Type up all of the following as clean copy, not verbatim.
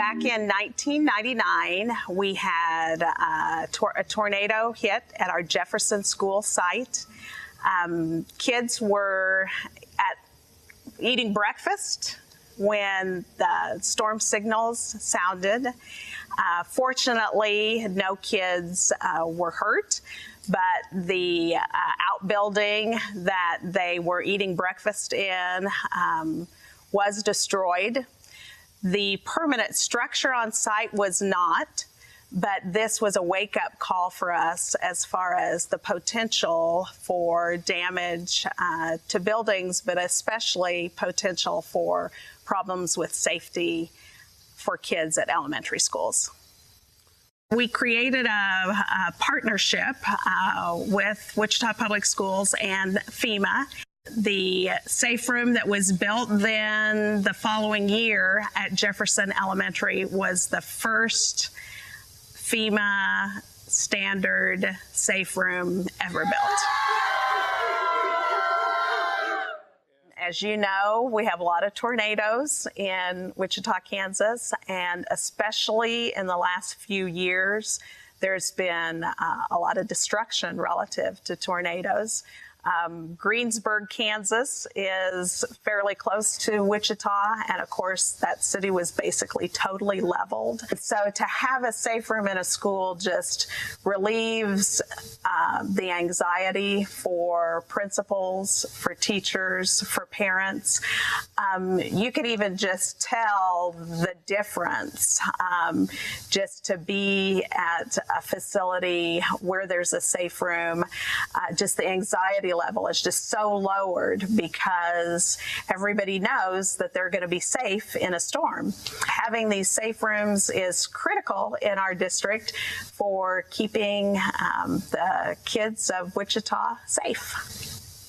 Back in 1999, we had a tornado hit at our Jefferson School site. Kids were eating breakfast when the storm signals sounded. Fortunately, no kids were hurt, but the outbuilding that they were eating breakfast in was destroyed. The permanent structure on site was not, but this was a wake-up call for us as far as the potential for damage to buildings, but especially potential for problems with safety for kids at elementary schools. We created a partnership with Wichita Public Schools and FEMA. The safe room that was built then the following year at Jefferson Elementary was the first FEMA standard safe room ever built. As you know, we have a lot of tornadoes in Wichita, Kansas, and especially in the last few years, there's been a lot of destruction relative to tornadoes. Greensburg, Kansas is fairly close to Wichita, and of course that city was basically totally leveled. So to have a safe room in a school just relieves the anxiety for principals, for teachers, for parents. You could even just tell the difference just to be at a facility where there's a safe room. Just the anxiety level is just so lowered because everybody knows that they're going to be safe in a storm. Having these safe rooms is critical in our district for keeping the kids of Wichita safe.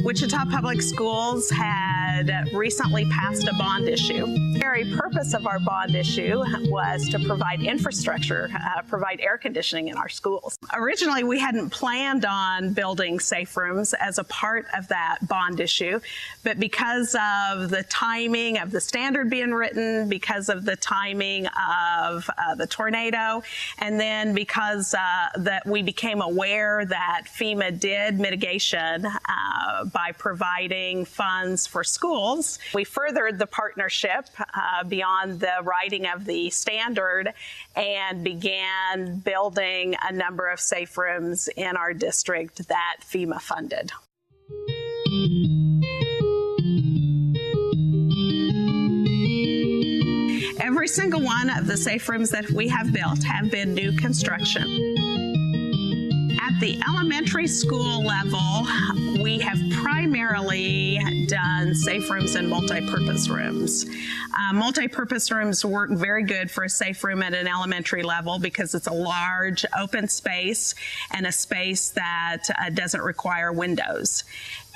Wichita Public Schools had recently passed a bond issue. The very purpose of our bond issue was to provide infrastructure, provide air conditioning in our schools. Originally, we hadn't planned on building safe rooms as a part of that bond issue, but because of the timing of the standard being written, because of the timing of the tornado, and then because that we became aware that FEMA did mitigation by providing funds for schools. We furthered the partnership beyond the writing of the standard and began building a number of safe rooms in our district that FEMA funded. Every single one of the safe rooms that we have built have been new construction. At the elementary school level, we have primarily done safe rooms and multi-purpose rooms. Multi-purpose rooms work very good for a safe room at an elementary level because it's a large open space and a space that doesn't require windows.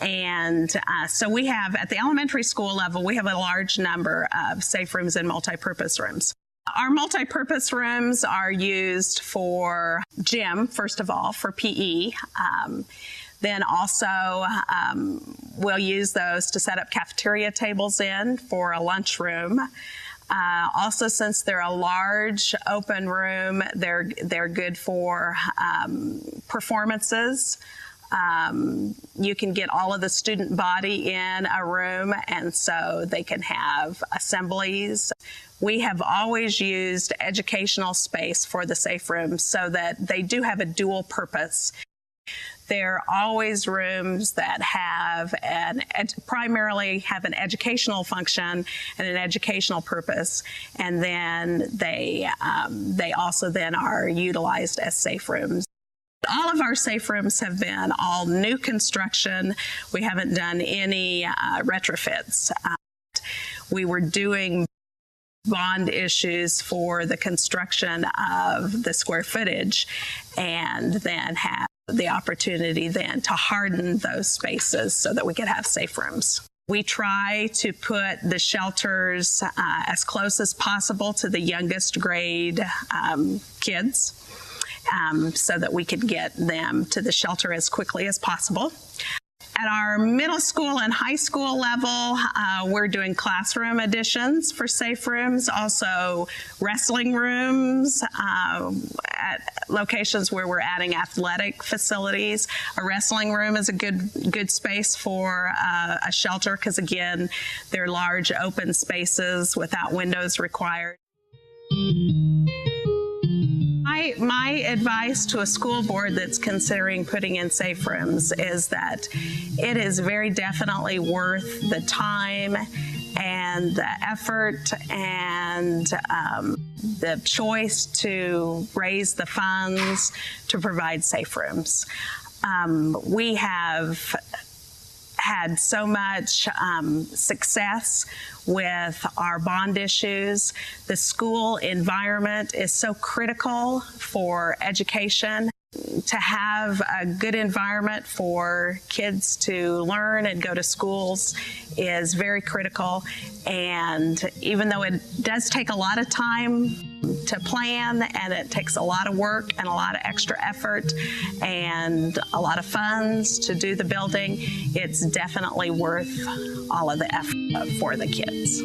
And so we have, at the elementary school level, we have a large number of safe rooms and multi-purpose rooms. Our multi-purpose rooms are used for gym, first of all, for PE. Then also we'll use those to set up cafeteria tables in for a lunchroom. Also, since they're a large open room, they're good for performances. You can get all of the student body in a room, and so they can have assemblies. We have always used educational space for the safe rooms so that they do have a dual purpose. They're always rooms that have primarily have an educational function and an educational purpose, and then they also then are utilized as safe rooms. All of our safe rooms have been all new construction. We haven't done any retrofits. We were doing bond issues for the construction of the square footage and then have the opportunity then to harden those spaces so that we could have safe rooms. We try to put the shelters as close as possible to the youngest grade kids so that we could get them to the shelter as quickly as possible. At our middle school and high school level, we're doing classroom additions for safe rooms, also wrestling rooms at locations where we're adding athletic facilities. A wrestling room is a good space for a shelter because, again, they're large open spaces without windows required. My advice to a school board that's considering putting in safe rooms is that it is very definitely worth the time and the effort and the choice to raise the funds to provide safe rooms. We have had so much success with our bond issues. The school environment is so critical for education. To have a good environment for kids to learn and go to schools is very critical. And even though it does take a lot of time to plan, and it takes a lot of work and a lot of extra effort and a lot of funds to do the building, it's definitely worth all of the effort for the kids.